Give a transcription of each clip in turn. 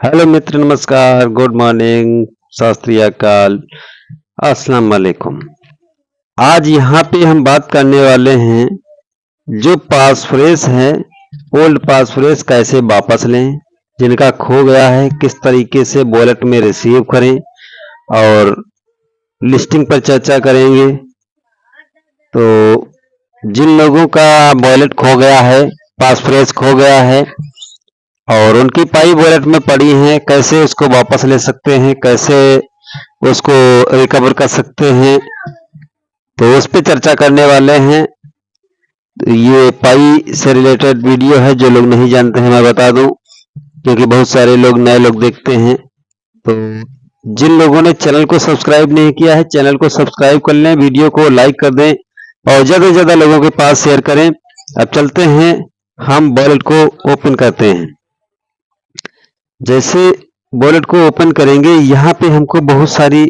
Hello मित्र, नमस्कार, good morning, सत श्री अकाल, अस्सलाम वालेकुम। आज यहाँ पे हम बात करने वाले हैं जो पासफ्रेज है, ओल्ड पासफ्रेज कैसे वापस लें, जिनका खो गया है किस तरीके से वॉलेट में रिसीव करें और लिस्टिंग पर चर्चा करेंगे। तो जिन लोगों का वॉलेट खो गया है, पासफ्रेज खो गया है और उनकी पाई वॉलेट में पड़ी है, कैसे उसको वापस ले सकते हैं, कैसे उसको रिकवर कर सकते हैं, तो उस पे चर्चा करने वाले हैं। तो ये पाई से रिलेटेड वीडियो है, जो लोग नहीं जानते हैं मैं बता दूं, क्योंकि बहुत सारे लोग नए लोग देखते हैं। तो जिन लोगों ने चैनल को सब्सक्राइब नहीं किया है, चैनल को सब्सक्राइब कर लें, वीडियो को लाइक कर दें और ज़्यादा से ज़्यादा लोगों के पास शेयर करें। अब चलते हैं, हम वॉलेट को ओपन करते हैं। जैसे वॉलेट को ओपन करेंगे, यहाँ पे हमको बहुत सारी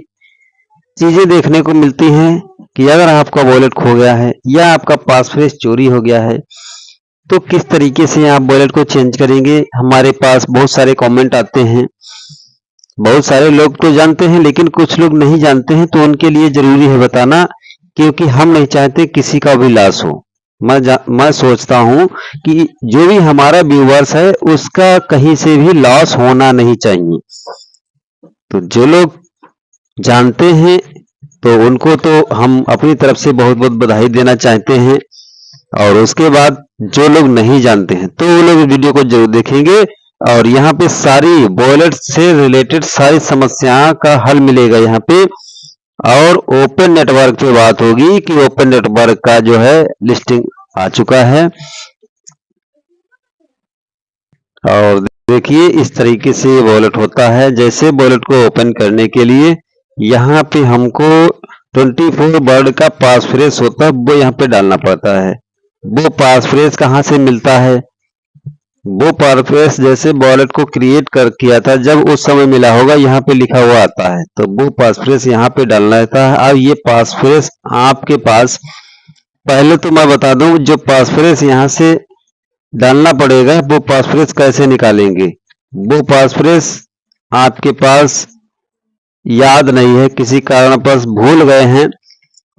चीजें देखने को मिलती हैं कि अगर आपका वॉलेट खो गया है या आपका पासफ्रेज चोरी हो गया है तो किस तरीके से आप वॉलेट को चेंज करेंगे। हमारे पास बहुत सारे कमेंट आते हैं, बहुत सारे लोग तो जानते हैं लेकिन कुछ लोग नहीं जानते हैं, तो उनके लिए जरूरी है बताना, क्योंकि हम नहीं चाहते किसी का भी लॉस हो। मैं सोचता हूं कि जो भी हमारा व्यूवर्स है उसका कहीं से भी लॉस होना नहीं चाहिए। तो जो लोग जानते हैं तो उनको तो हम अपनी तरफ से बहुत बहुत बधाई देना चाहते हैं, और उसके बाद जो लोग नहीं जानते हैं तो वो लोग वीडियो को जरूर देखेंगे और यहाँ पे सारी वॉलेट से रिलेटेड सारी समस्याओं का हल मिलेगा यहाँ पे। और ओपन नेटवर्क पे बात होगी कि ओपन नेटवर्क का जो है लिस्टिंग आ चुका है। और देखिए इस तरीके से वॉलेट होता है। जैसे वॉलेट को ओपन करने के लिए यहाँ पे हमको 24 वर्ड का पासफ्रेज होता है, वो यहाँ पे डालना पड़ता है। वो पासफ्रेज कहाँ से मिलता है? वो पासफ्रेज जैसे वॉलेट को क्रिएट कर किया था जब उस समय मिला होगा, यहाँ पे लिखा हुआ आता है, तो वो पासफ्रेज यहाँ पे डालना रहता है। अब ये पासफ्रेज आपके पास, पहले तो मैं बता दूं, जो पासफ्रेज यहाँ से डालना पड़ेगा, वो पासफ्रेज कैसे निकालेंगे। वो पासफ्रेज आपके पास याद नहीं है, किसी कारणवश भूल गए हैं,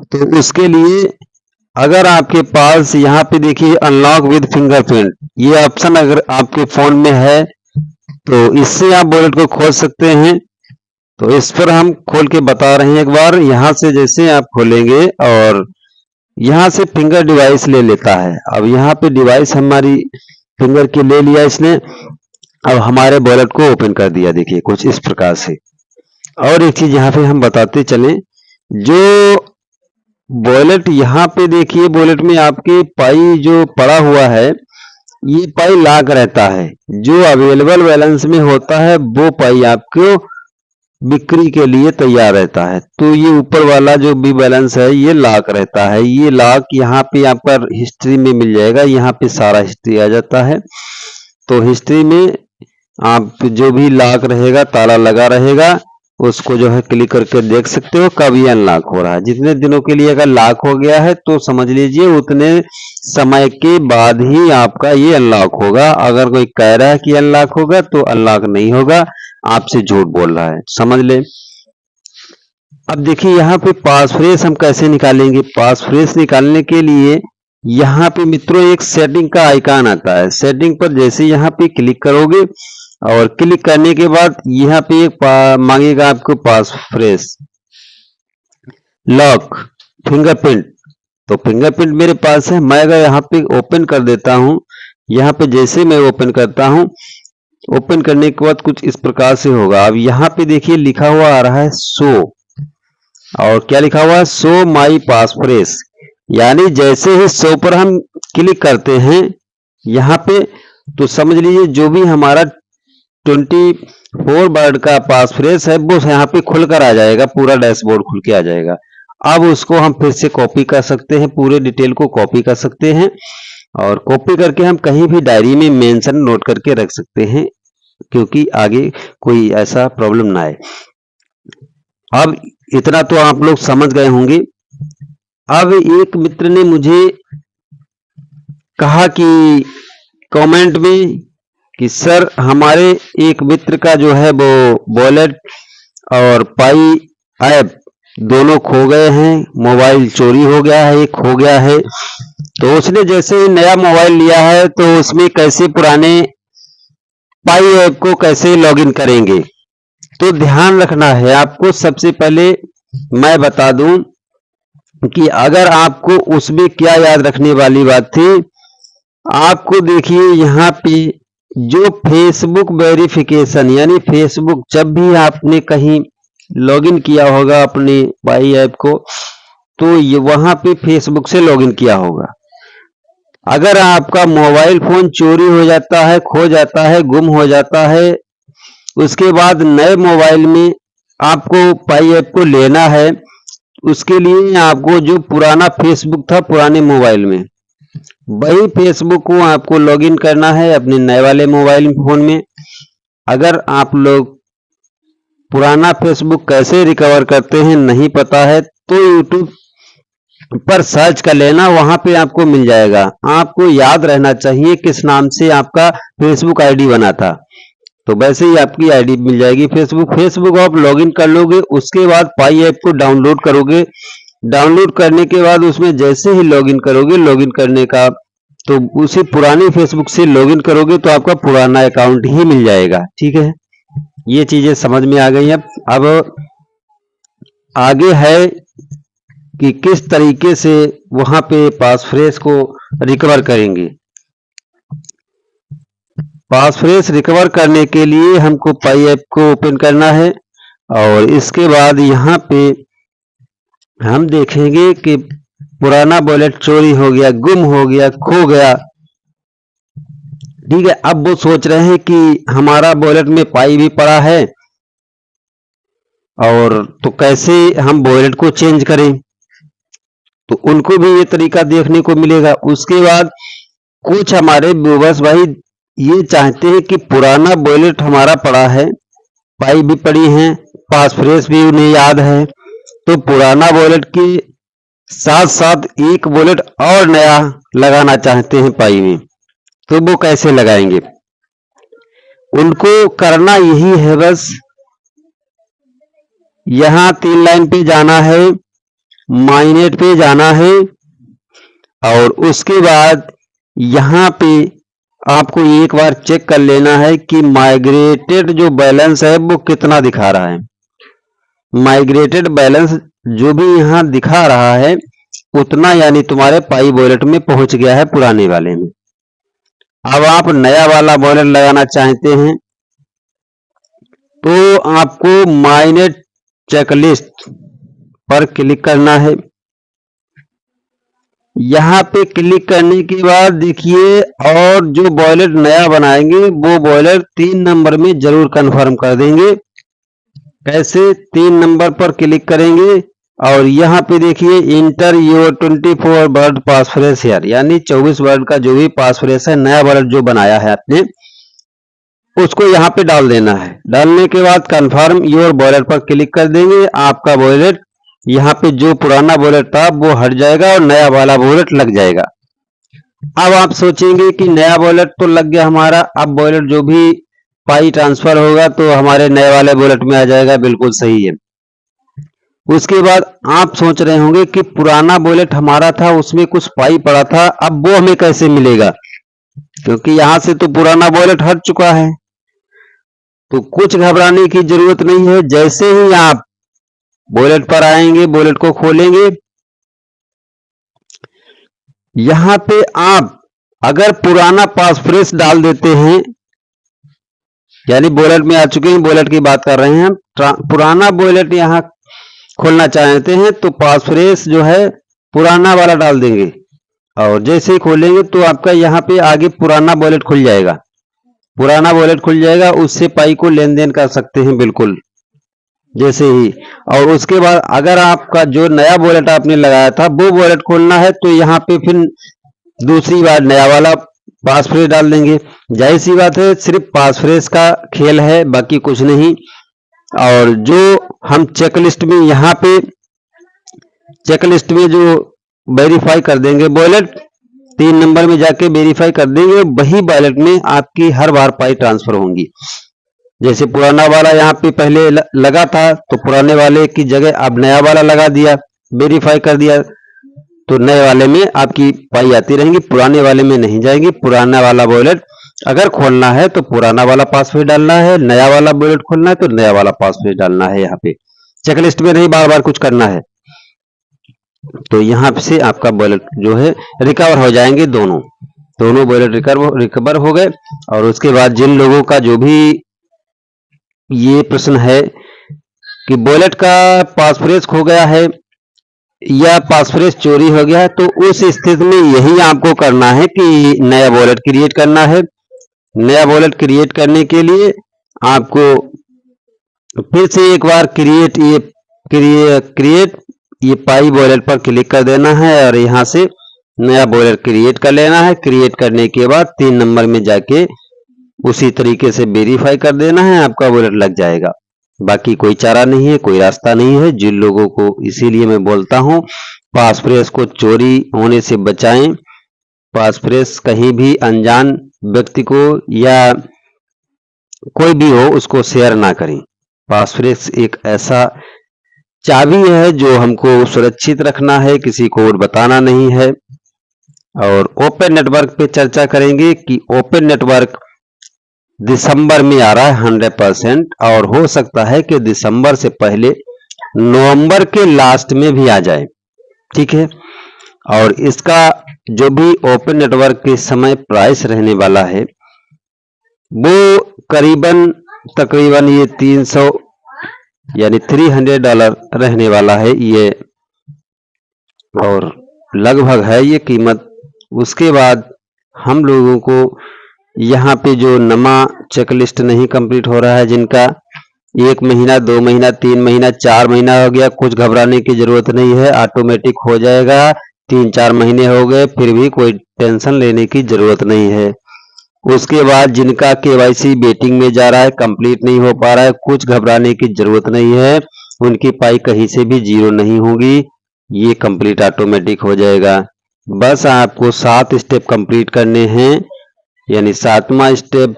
तो उसके लिए अगर आपके पास यहाँ पे देखिए अनलॉक विद फिंगरप्रिंट, ये ऑप्शन अगर आपके फोन में है तो इससे आप वॉलेट को खोल सकते हैं। तो इस पर हम खोल के बता रहे हैं एक बार। यहाँ से जैसे आप खोलेंगे और यहाँ से फिंगर डिवाइस ले लेता है। अब यहाँ पे डिवाइस हमारी फिंगर की ले लिया इसने। अब हमारे वॉलेट को ओपन कर दिया, देखिए कुछ इस प्रकार से। और एक चीज यहाँ पे हम बताते चलें, जो वॉलेट यहाँ पे देखिए, वॉलेट में आपके पाई जो पड़ा हुआ है, ये पाई लॉक रहता है। जो अवेलेबल बैलेंस में होता है वो पाई आपको बिक्री के लिए तैयार रहता है। तो ये ऊपर वाला जो भी बैलेंस है ये लॉक रहता है। ये लॉक यहाँ पे आपका हिस्ट्री में मिल जाएगा, यहाँ पे सारा हिस्ट्री आ जाता है। तो हिस्ट्री में आप जो भी लॉक रहेगा, ताला लगा रहेगा, उसको जो है क्लिक करके देख सकते हो कब ये अनलॉक हो रहा है। जितने दिनों के लिए अगर लॉक हो गया है तो समझ लीजिए उतने समय के बाद ही आपका ये अनलॉक होगा। अगर कोई कह रहा है कि अनलॉक होगा तो अनलॉक नहीं होगा, आपसे झूठ बोल रहा है, समझ ले। अब देखिए यहाँ पे पासफ्रेज हम कैसे निकालेंगे। पासफ्रेज निकालने के लिए यहाँ पे मित्रों एक सेटिंग का आइकन आता है। सेटिंग पर जैसे यहाँ पे क्लिक करोगे और क्लिक करने के बाद यहाँ पे एक मांगेगा आपको पासफ्रेज लॉक फिंगरप्रिंट। तो फिंगरप्रिंट मेरे पास है, मैं अगर यहाँ पे ओपन कर देता हूँ, यहाँ पे जैसे मैं ओपन करता हूँ, ओपन करने के बाद कुछ इस प्रकार से होगा। अब यहाँ पे देखिए लिखा हुआ आ रहा है शो, और क्या लिखा हुआ है? Show my passphrase. यानी जैसे ही शो पर हम क्लिक करते हैं यहाँ पे, तो समझ लीजिए जो भी हमारा 24 वर्ड का पासफ्रेज है वो यहाँ पे खुलकर आ जाएगा, पूरा डैशबोर्ड खुल के आ जाएगा। अब उसको हम फिर से कॉपी कर सकते हैं, पूरे डिटेल को कॉपी कर सकते हैं, और कॉपी करके हम कहीं भी डायरी में मेंशन नोट करके रख सकते हैं, क्योंकि आगे कोई ऐसा प्रॉब्लम ना आए। अब इतना तो आप लोग समझ गए होंगे। अब एक मित्र ने मुझे कहा कि कमेंट में कि सर हमारे एक मित्र का जो है वो वॉलेट और पाई ऐप दोनों खो गए हैं, मोबाइल चोरी हो गया है, खो गया है। तो उसने जैसे ही नया मोबाइल लिया है तो उसमें कैसे पुराने पाई ऐप को कैसे लॉगिन करेंगे। तो ध्यान रखना है आपको। सबसे पहले मैं बता दूं कि अगर आपको उसमें क्या याद रखने वाली बात थी, आपको देखिए यहाँ पे जो फेसबुक वेरिफिकेशन यानी फेसबुक जब भी आपने कहीं लॉगिन किया होगा अपने पाई ऐप को, तो ये वहां पे फेसबुक से लॉगिन किया होगा। अगर आपका मोबाइल फोन चोरी हो जाता है, खो जाता है, गुम हो जाता है, उसके बाद नए मोबाइल में आपको पाई ऐप को लेना है, उसके लिए आपको जो पुराना फेसबुक था पुराने मोबाइल में, वही फेसबुक को आपको लॉगिन करना है अपने नए वाले मोबाइल फोन में। अगर आप लोग पुराना फेसबुक कैसे रिकवर करते हैं नहीं पता है तो यूट्यूब पर सर्च कर लेना, वहां पे आपको मिल जाएगा। आपको याद रहना चाहिए किस नाम से आपका फेसबुक आईडी बना था, तो वैसे ही आपकी आईडी मिल जाएगी फेसबुक आप लॉगिन कर लोगे। उसके बाद पाई ऐप को डाउनलोड करोगे। डाउनलोड करने के बाद उसमें जैसे ही लॉगिन करोगे, लॉगिन करने का तो उसी पुराने फेसबुक से लॉगिन करोगे तो आपका पुराना अकाउंट ही मिल जाएगा। ठीक है, ये चीजें समझ में आ गई। अब आगे है कि किस तरीके से वहां पे पासफ्रेज को रिकवर करेंगे। पासफ्रेज रिकवर करने के लिए हमको पाई ऐप को ओपन करना है और इसके बाद यहाँ पे हम देखेंगे कि पुराना वॉलेट चोरी हो गया, गुम हो गया, खो गया। ठीक है, अब वो सोच रहे हैं कि हमारा वॉलेट में पाई भी पड़ा है और तो कैसे हम वॉलेट को चेंज करें, तो उनको भी ये तरीका देखने को मिलेगा। उसके बाद कुछ हमारे व्यूवर्स भाई ये चाहते हैं कि पुराना वॉलेट हमारा पड़ा है, पाई भी पड़ी है, पासफ्रेज भी उन्हें याद है, तो पुराना वॉलेट के साथ साथ एक वॉलेट और नया लगाना चाहते हैं पाई में, तो वो कैसे लगाएंगे। उनको करना यही है, बस यहाँ 3 लाइन पे जाना है, माइनेट पे जाना है और उसके बाद यहाँ पे आपको एक बार चेक कर लेना है कि माइग्रेटेड जो बैलेंस है वो कितना दिखा रहा है। माइग्रेटेड बैलेंस जो भी यहाँ दिखा रहा है उतना यानी तुम्हारे पाई वॉलेट में पहुंच गया है पुराने वाले में। अब आप नया वाला वॉलेट लगाना चाहते हैं तो आपको माइनेट चेकलिस्ट पर क्लिक करना है। यहाँ पे क्लिक करने के बाद देखिए, और जो वॉलेट नया बनाएंगे वो वॉलेट 3 नंबर में जरूर कंफर्म कर देंगे। कैसे? 3 नंबर पर क्लिक करेंगे और यहाँ पे देखिए inter your 24 word passphrase here, यानी 24 वर्ड का जो भी पासफ्रेज है नया वॉलेट जो बनाया है आपने उसको यहाँ पे डाल देना है। डालने के बाद कंफर्म योर वॉलेट पर क्लिक कर देंगे। आपका वॉलेट यहाँ पे जो पुराना वॉलेट था वो हट जाएगा और नया वाला वॉलेट लग जाएगा। अब आप सोचेंगे कि नया वॉलेट तो लग गया हमारा, अब वॉलेट जो भी पाई ट्रांसफर होगा तो हमारे नए वाले वॉलेट में आ जाएगा। बिल्कुल सही है। उसके बाद आप सोच रहे होंगे कि पुराना वॉलेट हमारा था उसमें कुछ पाई पड़ा था, अब वो हमें कैसे मिलेगा, क्योंकि यहां से तो पुराना वॉलेट हट चुका है। तो कुछ घबराने की जरूरत नहीं है। जैसे ही आप वॉलेट पर आएंगे, वॉलेट को खोलेंगे, यहां पे आप अगर पुराना पासफ्रेज डाल देते हैं, यानी वॉलेट में आ चुके हैं, वॉलेट की बात कर रहे हैं हम, पुराना वॉलेट यहां खोलना चाहते हैं तो पासफ्रेज जो है पुराना वाला डाल देंगे और जैसे ही खोलेंगे तो आपका यहाँ पे आगे पुराना वॉलेट खुल जाएगा। पुराना वॉलेट खुल जाएगा, उससे पाई को लेन देन कर सकते हैं बिल्कुल जैसे ही। और उसके बाद अगर आपका जो नया वॉलेट आपने लगाया था वो वॉलेट खोलना है तो यहाँ पे फिर दूसरी बार नया वाला पासफ्रेज डाल देंगे। जाहिर सी बात है, सिर्फ पासफ्रेज का खेल है, बाकी कुछ नहीं। और जो हम चेकलिस्ट में यहाँ पे चेकलिस्ट में जो वेरीफाई कर देंगे वॉलेट 3 नंबर में जाके वेरीफाई कर देंगे, वही वॉलेट में आपकी हर बार पाई ट्रांसफर होंगी। जैसे पुराना वाला यहाँ पे पहले लगा था, तो पुराने वाले की जगह आप नया वाला लगा दिया, वेरीफाई कर दिया, तो नए वाले में आपकी पाई आती रहेंगी, पुराने वाले में नहीं जाएगी। पुराना वाला वॉलेट अगर खोलना है तो पुराना वाला पासवर्ड डालना है, नया वाला वॉलेट खोलना है तो नया वाला पासवर्ड डालना है। यहाँ पे चेकलिस्ट में नहीं बार बार कुछ करना है। तो यहाँ से आपका वॉलेट जो है रिकवर हो जाएंगे, दोनों वॉलेट रिकवर हो गए। और उसके बाद जिन लोगों का जो भी ये प्रश्न है कि वॉलेट का पासफ्रेज खो गया है या पासफ्रेज चोरी हो गया है, तो उस स्थिति में यही आपको करना है कि नया वॉलेट क्रिएट करना है। नया वॉलेट क्रिएट करने के लिए आपको फिर से एक बार क्रिएट ये पाई वॉलेट पर क्लिक कर देना है और यहाँ से नया वॉलेट क्रिएट कर लेना है। क्रिएट करने के बाद 3 नंबर में जाके उसी तरीके से वेरीफाई कर देना है, आपका वॉलेट लग जाएगा। बाकी कोई चारा नहीं है, कोई रास्ता नहीं है। जिन लोगों को, इसीलिए मैं बोलता हूँ पासफ्रेज को चोरी होने से बचाएं। पासफ्रेज कहीं भी अनजान व्यक्ति को या कोई भी हो उसको शेयर ना करें। पासफ्रेज एक ऐसा चाबी है जो हमको सुरक्षित रखना है, किसी को और बताना नहीं है। और ओपन नेटवर्क पे चर्चा करेंगे कि ओपन नेटवर्क दिसंबर में आ रहा है 100%, और हो सकता है कि दिसंबर से पहले नवंबर के लास्ट में भी आ जाए, ठीक है। और इसका जो भी ओपन नेटवर्क के समय प्राइस रहने वाला है वो तकरीबन ये 300 यानी $300 रहने वाला है ये, और लगभग है ये कीमत। उसके बाद हम लोगों को यहाँ पे जो नमा चेकलिस्ट नहीं कंप्लीट हो रहा है, जिनका 1 महीना 2 महीना 3 महीना 4 महीना हो गया, कुछ घबराने की जरूरत नहीं है, ऑटोमेटिक हो जाएगा। 3-4 महीने हो गए फिर भी कोई टेंशन लेने की जरूरत नहीं है। उसके बाद जिनका केवाईसी वेटिंग में जा रहा है, कंप्लीट नहीं हो पा रहा है, कुछ घबराने की जरूरत नहीं है, उनकी पाई कहीं से भी जीरो नहीं होगी, ये कंप्लीट ऑटोमेटिक हो जाएगा। बस आपको 7 स्टेप कंप्लीट करने हैं, यानी 7वां स्टेप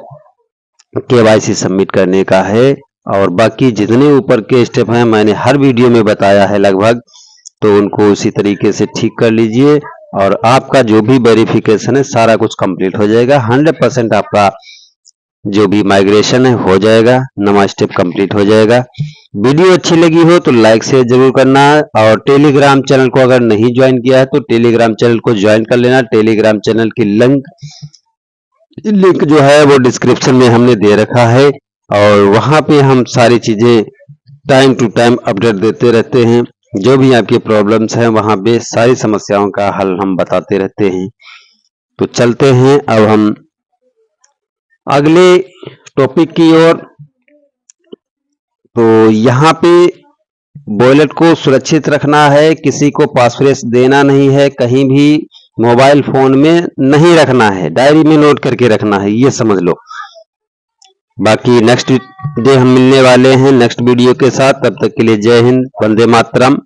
केवाईसी सबमिट करने का है। और बाकी जितने ऊपर के स्टेप हैं मैंने हर वीडियो में बताया है लगभग, तो उनको उसी तरीके से ठीक कर लीजिए और आपका जो भी वेरिफिकेशन है सारा कुछ कंप्लीट हो जाएगा। 100% आपका जो भी माइग्रेशन है हो जाएगा, नवा स्टेप कंप्लीट हो जाएगा। वीडियो अच्छी लगी हो तो लाइक शेयर जरूर करना, और टेलीग्राम चैनल को अगर नहीं ज्वाइन किया है तो टेलीग्राम चैनल को ज्वाइन कर लेना। टेलीग्राम चैनल की लिंक जो है वो डिस्क्रिप्शन में हमने दे रखा है, और वहां पे हम सारी चीजें टाइम टू टाइम अपडेट देते रहते हैं। जो भी आपकी प्रॉब्लम्स हैं वहां पे सारी समस्याओं का हल हम बताते रहते हैं। तो चलते हैं अब हम अगले टॉपिक की ओर। तो यहाँ पे वॉलेट को सुरक्षित रखना है, किसी को पासवर्ड देना नहीं है, कहीं भी मोबाइल फोन में नहीं रखना है, डायरी में नोट करके रखना है, ये समझ लो। बाकी नेक्स्ट डे हम मिलने वाले हैं नेक्स्ट वीडियो के साथ। तब तक के लिए जय हिंद, वंदे मातरम।